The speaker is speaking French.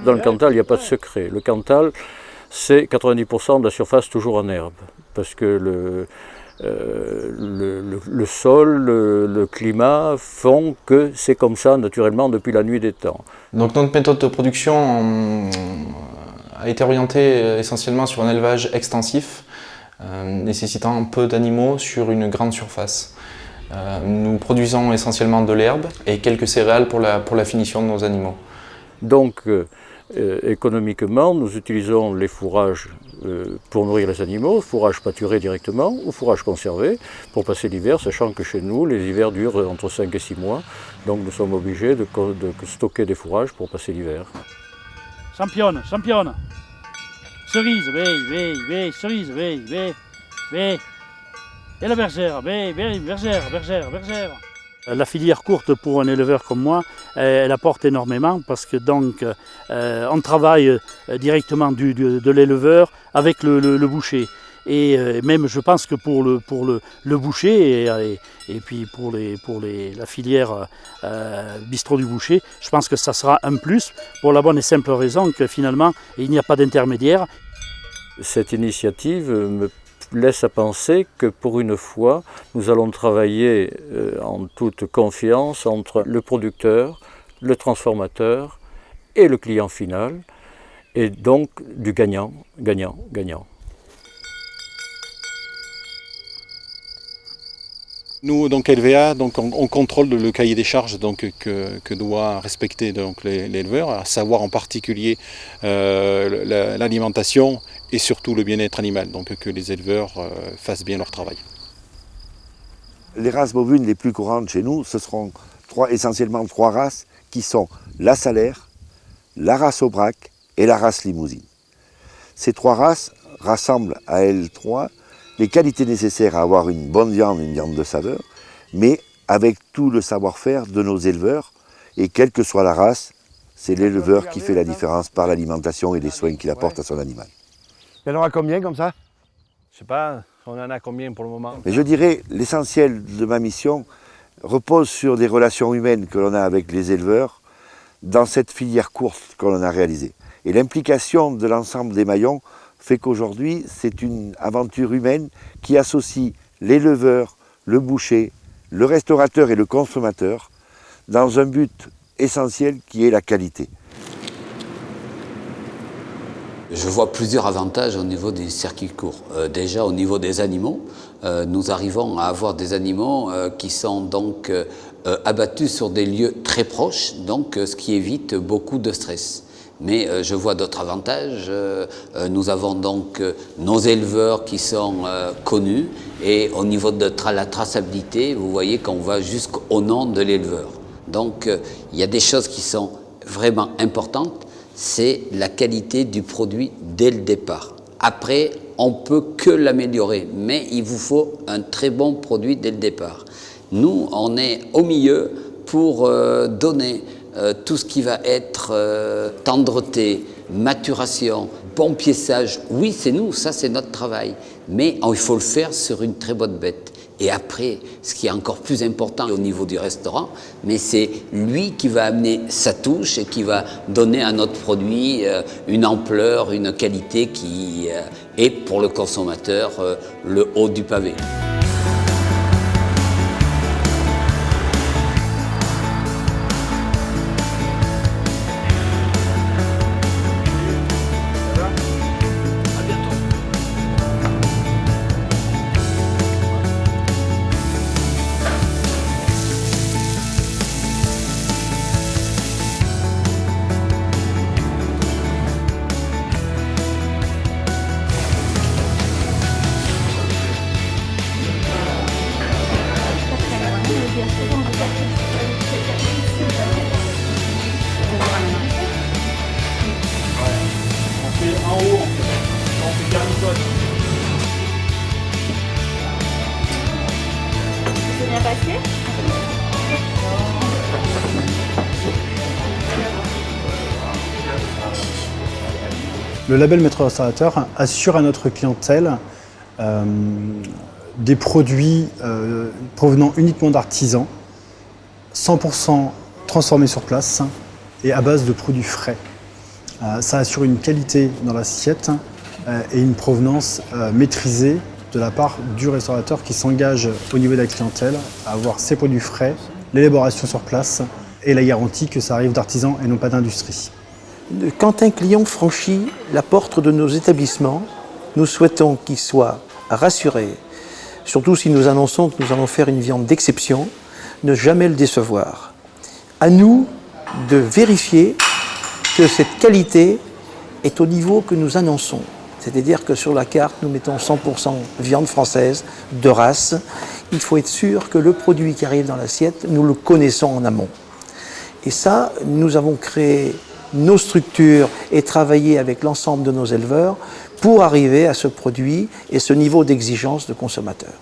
Dans le Cantal, il n'y a pas de secret. Le Cantal, c'est 90% de la surface toujours en herbe. Parce que le sol, le climat font que c'est comme ça naturellement depuis la nuit des temps. Donc notre méthode de production a été orientée essentiellement sur un élevage extensif, nécessitant peu d'animaux sur une grande surface. Nous produisons essentiellement de l'herbe et quelques céréales pour la finition de nos animaux. Donc, économiquement, nous utilisons les fourrages pour nourrir les animaux, fourrage pâturé directement ou fourrage conservé pour passer l'hiver, sachant que chez nous, les hivers durent entre 5 et 6 mois. Donc nous sommes obligés de stocker des fourrages pour passer l'hiver. Championne, championne. Cerise, bé, cerise, bé. Et la bergère, bergère. La filière courte pour un éleveur comme moi, elle apporte énormément parce que donc on travaille directement de l'éleveur avec le boucher. Et même je pense que pour le boucher et puis pour la filière bistrot du boucher, je pense que ça sera un plus pour la bonne et simple raison que finalement il n'y a pas d'intermédiaire. Cette initiative me laisse à penser que pour une fois, nous allons travailler en toute confiance entre le producteur, le transformateur et le client final, et donc du gagnant, gagnant, gagnant. Nous, donc LVA, donc on contrôle le cahier des charges donc, que doit respecter l'éleveur, à savoir en particulier l'alimentation et surtout le bien-être animal, donc que les éleveurs fassent bien leur travail. Les races bovines les plus courantes chez nous, ce seront essentiellement trois races qui sont la Salaire, la race Aubrac et la race Limousine. Ces trois races rassemblent à elles trois les qualités nécessaires à avoir une bonne viande, une viande de saveur, mais avec tout le savoir-faire de nos éleveurs, et quelle que soit la race, c'est l'éleveur qui fait la différence par l'alimentation et les soins qu'il apporte à son animal. Il y en aura combien comme ça? Je sais pas, on en a combien pour le moment? Mais je dirais, l'essentiel de ma mission repose sur des relations humaines que l'on a avec les éleveurs dans cette filière courte que l'on a réalisée. Et l'implication de l'ensemble des maillons fait qu'aujourd'hui, c'est une aventure humaine qui associe l'éleveur, le boucher, le restaurateur et le consommateur dans un but essentiel qui est la qualité. Je vois plusieurs avantages au niveau des circuits courts. Déjà au niveau des animaux, nous arrivons à avoir des animaux qui sont donc abattus sur des lieux très proches, donc ce qui évite beaucoup de stress. Mais je vois d'autres avantages. Nous avons donc nos éleveurs qui sont connus et au niveau de la traçabilité, vous voyez qu'on va jusqu'au nom de l'éleveur. Donc il y a des choses qui sont vraiment importantes, c'est la qualité du produit dès le départ. Après, on ne peut que l'améliorer, mais il vous faut un très bon produit dès le départ. Nous, on est au milieu pour donner tout ce qui va être tendreté, maturation, bon piéçage. Oui, c'est nous, ça c'est notre travail. Mais il faut le faire sur une très bonne bête. Et après, ce qui est encore plus important au niveau du restaurant, mais c'est lui qui va amener sa touche et qui va donner à notre produit une ampleur, une qualité qui est pour le consommateur le haut du pavé. En haut, on fait garnicote. C'est bien passé? Le label Maître Restaurateur assure à notre clientèle des produits provenant uniquement d'artisans, 100% transformés sur place et à base de produits frais. Ça assure une qualité dans l'assiette et une provenance maîtrisée de la part du restaurateur qui s'engage au niveau de la clientèle à avoir ses produits frais, l'élaboration sur place et la garantie que ça arrive d'artisans et non pas d'industrie. Quand un client franchit la porte de nos établissements, nous souhaitons qu'il soit rassuré, surtout si nous annonçons que nous allons faire une viande d'exception, ne jamais le décevoir. À nous de vérifier que cette qualité est au niveau que nous annonçons. C'est-à-dire que sur la carte, nous mettons 100% viande française de race. Il faut être sûr que le produit qui arrive dans l'assiette, nous le connaissons en amont. Et ça, nous avons créé nos structures et travaillé avec l'ensemble de nos éleveurs pour arriver à ce produit et ce niveau d'exigence de consommateurs.